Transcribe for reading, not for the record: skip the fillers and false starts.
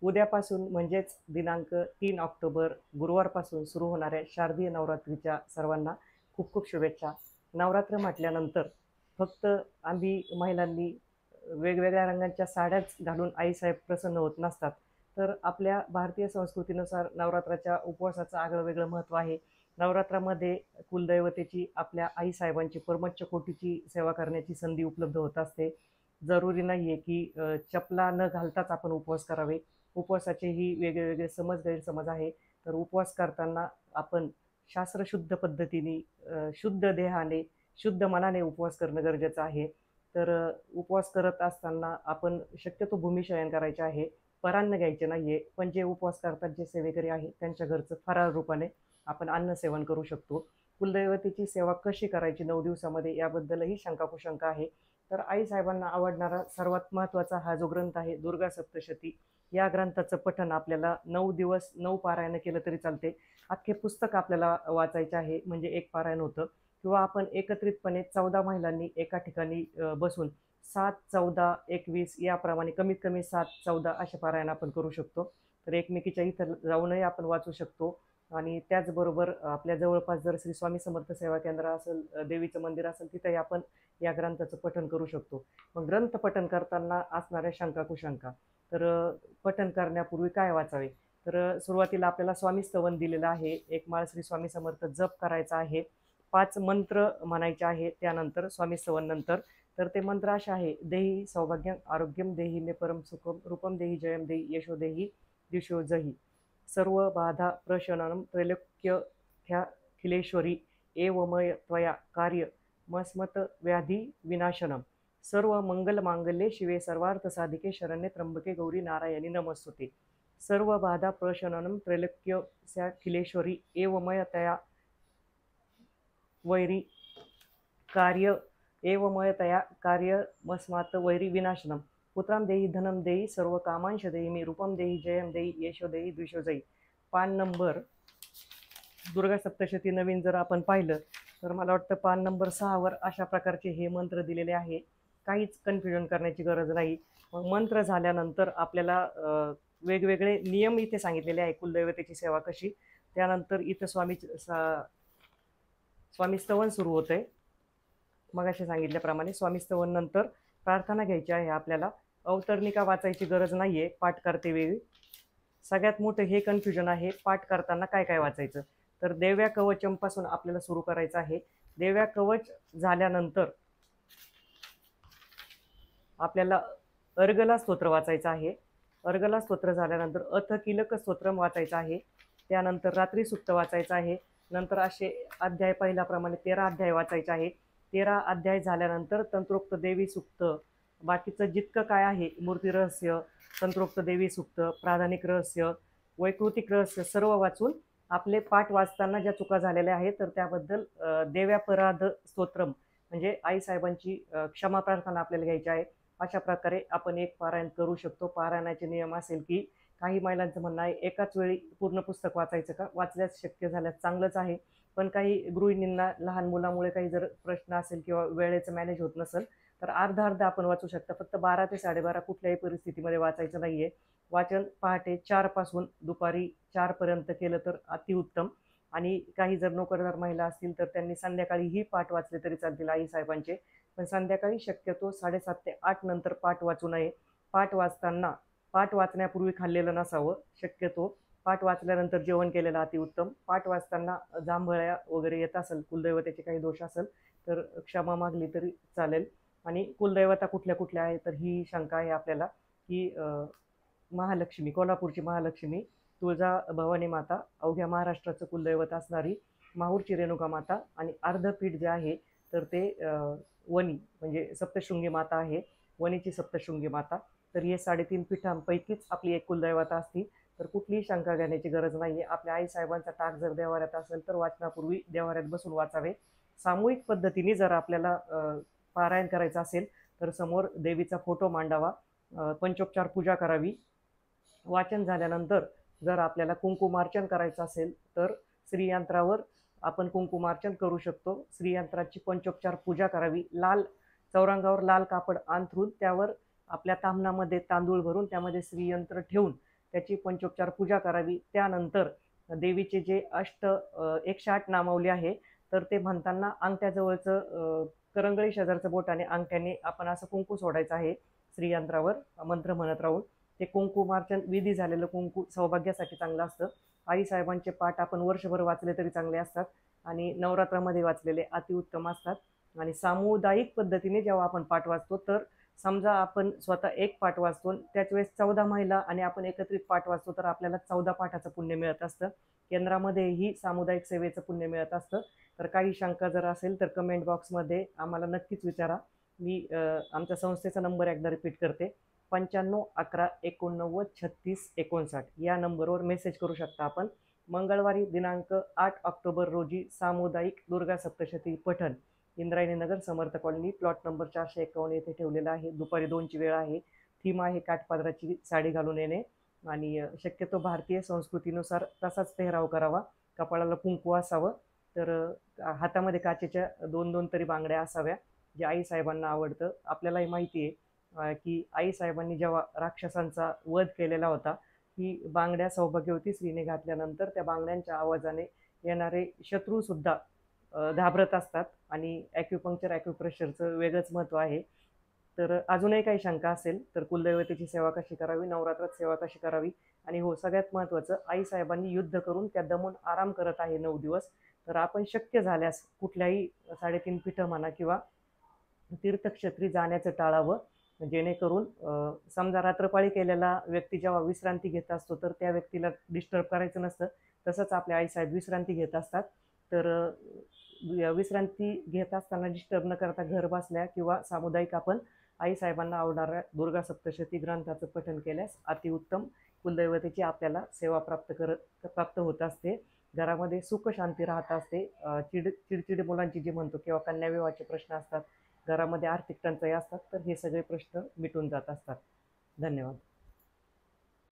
उद्यापासून म्हणजेच दिनांक 3 ऑक्टोबर गुरुवारपासून सुरू होणाऱ्या शारदीय नवरात्रीच्या सर्वांना खूप खूप शुभेच्छा. नवरात्र म्हटल्यानंतर फक्त आम्ही महिलांनी वेगवेगळ्या रंगांच्या साड्याच घालून आईसाहेब प्रसन्न होत नसतात. तर आपल्या भारतीय संस्कृतीनुसार नवरात्राच्या उपवासाचं आगळं वेगळं महत्त्व आहे. नवरात्रामध्ये कुलदैवतेची आपल्या आईसाहेबांची परमोच्च कोटीची सेवा करण्याची संधी उपलब्ध होत असते. जरुरी नाही आहे की चपला न घालताच आपण उपवास करावे. उपवासाचेही वेगळे समज गैरसमज आहे. तर उपवास करताना आपण शास्त्रशुद्ध पद्धतीने शुद्ध देहाने शुद्ध मनाने उपवास करणं गरजेचं आहे. तर उपवास करत असताना आपण शक्यतो भूमिशयन करायचे आहे. परान्न घ्यायचे नाहीये. पण जे उपवास करतात जे सेवेकरी आहेत त्यांच्या घरचं फराळ रूपाने आपण अन्न सेवन करू शकतो. कुलदैवतेची सेवा कशी करायची 9 दिवसामध्ये याबद्दलही शंका-कुशंका आहे. तर आईसाहेबांना आवडणारा सर्वात महत्त्वाचा हा जो ग्रंथ आहे दुर्गा सप्तशती, या ग्रंथाचं पठण आपल्याला 9 दिवस 9 पारायण केलं तरी चालते. अख्खे पुस्तक आपल्याला वाचायचे आहे म्हणजे एक पारायण होतं. किंवा आपण एकत्रितपणे 14 महिलांनी एका ठिकाणी बसून 7, 14, 21 याप्रमाणे कमीत कमी 7, 14 असे पारायण आपण करू शकतो. तर एकमेकीच्या इथं जाऊनही आपण वाचू शकतो. आणि त्याचबरोबर आपल्या जवळपास जर श्री स्वामी समर्थ सेवा केंद्र असेल, देवीचं मंदिर असेल, तिथंही आपण या ग्रंथाचं पठण करू शकतो. मग ग्रंथ पठण करताना असणाऱ्या शंका कुशंका, तर पठण करण्यापूर्वी काय वाचावे? तर सुरुवातीला आपल्याला स्वामी स्तवन दिलेलं आहे. एक माळ श्री स्वामी समर्थ जप करायचा आहे. 5 मंत्र म्हणायचे आहे त्यानंतर स्वामी स्तवन नंतर. तर ते मंत्र असे आहे: देही सौभाग्यम आरोग्यम, देही मे परम सुखम, रूपम देही जयम देही, यशो देही दिशो जही, सर्व बाधा प्रशमनम, त्रैलोक्यख्याखिलेश्वरी एवमय त्वया कार्य मस्मत व्याधी विनाशनम, सर्व मंगल मांगल्ये शिवे सर्वार्थ साधिके शरण्ये त्र्यंबके गौरी नारायणी नमस्तुते, सर्व बाधा प्रशमनम त्रैलोक्यख्याखिलेश्वरी एवमय तया वैरी कार्य एवमयतया कार्य मस्मात वैरी विनाशनम, पुत्रां देही धनं देही सर्व कामांश देही मी, रूपम देही जयम देही, यशो देही द्विषो जयी. पान नंबर दुर्गा सप्तशती नवीन जर आपण पाहिलं तर मला वाटतं पान नंबर 6वर अशा प्रकारचे हे मंत्र दिलेले आहे. काहीच कन्फ्युजन करण्याची गरज नाही. मग मंत्र झाल्यानंतर आपल्याला वेगवेगळे नियम इथे सांगितलेले आहे कुलदैवतेची सेवा कशी. त्यानंतर इथं स्वामी स्तवन सुरू होतंय. मगाशी सांगितल्याप्रमाणे स्वामी स्तवन नंतर प्रार्थना घ्यायची आहे आपल्याला. अवतरणिका वाचायची गरज नाहीये पाठ करते वेळी. सगळ्यात मोठं हे कन्फ्युजन आहे पाठ करताना काय काय वाचायचं. तर देव्या कवचम पासून आपल्याला सुरू करायचं आहे. देव्या कवच झाल्यानंतर आपल्याला अर्गला स्तोत्र वाचायचं आहे. अर्गला स्तोत्र झाल्यानंतर अथ किलक स्तोत्रम वाचायचं आहे. त्यानंतर रात्री सुक्त वाचायचं आहे. नंतर असे अध्याय पहिल्याप्रमाणे 13 अध्याय वाचायचे आहे. 13 अध्याय झाल्यानंतर तंत्रोक्त देवी सुक्त, बाकीचं जितकं काय आहे मूर्ती रहस्य, तंत्रोक्त देवी सुक्त, प्राधानिक रहस्य, वैकृतिक रहस्य सर्व वाचून आपले पाठ वाचताना ज्या चुका झालेल्या आहेत तर त्याबद्दल देव्यापराध स्तोत्रम म्हणजे आईसाहेबांची क्षमा प्रार्थना आपल्याला घ्यायची आहे. अशा प्रकारे आपण एक पारायण करू शकतो. पारायणाचे नियम असेल की काही महिलांचं म्हणणं आहे एकाच वेळी पूर्ण पुस्तक वाचायचं का, वाचल्यास शक्य झाल्यास चांगलंच आहे. पण काही गृहिणींना लहान मुलामुळे काही जर प्रश्न असेल किंवा वेळेचं मॅनेज होत नसेल तर अर्धा अर्धा आपण वाचू शकता. फक्त 12 ते 12:30 कुठल्याही परिस्थितीमध्ये वाचायचं नाहीये. वाचन पहाटे 4 पासून दुपारी 4 पर्यंत केलं तर अतिउत्तम. आणि काही जर नोकरदार महिला असतील तर त्यांनी संध्याकाळीही पाठ वाचले तरी चालतील आईसाहेबांचे. पण संध्याकाळी शक्यतो 7:30 ते 8 नंतर पाठ वाचू नये. पाठ वाचताना पाठ वाचण्यापूर्वी खाल्लेलं नसावं शक्यतो. पाठ वाचल्यानंतर जेवण केलेलं अतिउत्तम. पाठ वाचताना जांभळ्या वगैरे येत असेल, कुलदैवतेचे काही दोष असेल तर क्षमा मागली तरी चालेल. आणि कुलदैवता कुठल्या कुठल्या आहे तर ही शंका आहे आपल्याला की महालक्ष्मी, कोल्हापूरची महालक्ष्मी, तुळजा भवानी माता, अवघ्या महाराष्ट्राचं कुलदैवत असणारी माहूरची रेणुका माता आणि अर्धपीठ जे आहे तर ते वणी म्हणजे सप्तशृंगी माता आहे. वणीची सप्तशृंगी माता. तर हे 3.5 पीठांपैकीच आपली एक कुलदैवता असती. तर कुठलीही शंका घेण्याची गरज नाहीये. आपल्या आईसाहेबांचा टाक जर देवाऱ्यात असेल तर वाचनापूर्वी देवाऱ्यात बसून वाचावे. सामूहिक पद्धतीने जर आपल्याला पारायण करायचं असेल तर समोर देवीचा फोटो मांडावा, पंचोपचार पूजा करावी. वाचन झाल्यानंतर जर आपल्याला कुंकुमार्चन करायचं असेल तर श्रीयंत्रावर आपण कुंकुमार्चन करू शकतो. श्रीयंत्राची पंचोपचार पूजा करावी. चौरंगावर लाल कापड अंथरून त्यावर आपल्या ताम्हणामध्ये तांदूळ भरून त्यामध्ये श्रीयंत्र ठेवून त्याची पंचोपचार पूजा करावी. त्यानंतर देवीचे जे 108 नामावली आहे, तर ते म्हणताना अंगठ्याजवळचं करंगळी शेजारचं बोटाने अंगठ्याने आपण असं कुंकू सोडायचं आहे श्रीयंत्रावर मंत्र म्हणत राहून. ते कुंकुमार्चन विधी झालेलं कुंकू सौभाग्यासाठी चांगलं असतं. आईसाहेबांचे पाठ आपण वर्षभर वाचले तरी चांगले असतात आणि नवरात्रामध्ये वाचलेले अतिउत्तम असतात. आणि सामुदायिक पद्धतीने जेव्हा आपण पाठ वाचतो, तर समजा आपण स्वतः एक पाठ वाचतो, त्याच वेळेस 14 महिला आणि आपण एकत्रित पाठ वाचतो, तर आपल्याला 14 पाठाचं पुण्य मिळत असतं. केंद्रामध्येही सामुदायिक सेवेचं पुण्य मिळत असतं. तर काही शंका जर असेल तर कमेंट बॉक्समध्ये आम्हाला नक्कीच विचारा. मी आमच्या संस्थेचा नंबर एकदा रिपीट करते, 9511893659 या नंबरवर मेसेज करू शकता आपण. मंगळवारी दिनांक 8 ऑक्टोबर रोजी सामुदायिक दुर्गा सप्तशती पठण इंद्रायणी नगर समर्थ कॉलनी प्लॉट नंबर 451 येथे ठेवलेला आहे. दुपारी 2ची वेळ आहे. थीम आहे काठपादराची साडी घालून येणे आणि शक्यतो भारतीय संस्कृतीनुसार तसाच पेहराव करावा. कपाळाला कुंकू असावं. तर हातामध्ये काचेच्या 2-2 तरी बांगड्या असाव्या, जे आईसाहेबांना आवडतं. आपल्यालाही माहिती आहे की आईसाहेबांनी जेव्हा राक्षसांचा वध केलेला होता, ही बांगड्या सौभाग्यवती स्त्रीने घातल्यानंतर त्या बांगड्यांच्या आवाजाने येणारे शत्रूसुद्धा घाबरत असतात. आणि ॲक्युप्रेशरचं वेगळंच महत्त्व आहे. तर अजूनही काही शंका असेल तर कुलदैवतेची सेवा कशी करावी, नवरात्रात सेवा कशी करावी, आणि हो सगळ्यात महत्त्वाचं, आईसाहेबांनी युद्ध करून त्या दमून आराम करत आहे 9 दिवस. तर आपण शक्य झाल्यास कुठल्याही 3.5 पीठं म्हणा किंवा तीर्थक्षेत्री जाण्याचं टाळावं, जेणेकरून समजा रात्रपाळी केलेला व्यक्ती जेव्हा विश्रांती घेत असतो, तर त्या व्यक्तीला डिस्टर्ब करायचं नसतं. तसंच आपले आईसाहेब विश्रांती घेत असतात. तर विश्रांती घेत असताना डिस्टर्ब न करता घर बसल्या किंवा सामुदायिक आपण आईसाहेबांना आवडणाऱ्या दुर्गा सप्तशती ग्रंथाचं पठण केल्यास अतिउत्तम कुलदैवतेची आपल्याला सेवा प्राप्त होत असते. घरामध्ये सुख शांती राहत असते. चिडचिडी मुलांची जी म्हणतो किंवा कन्याविवाहाचे प्रश्न असतात, घरामध्ये आर्थिक टंचाई असतात, तर हे सगळे प्रश्न मिटून जात असतात. धन्यवाद.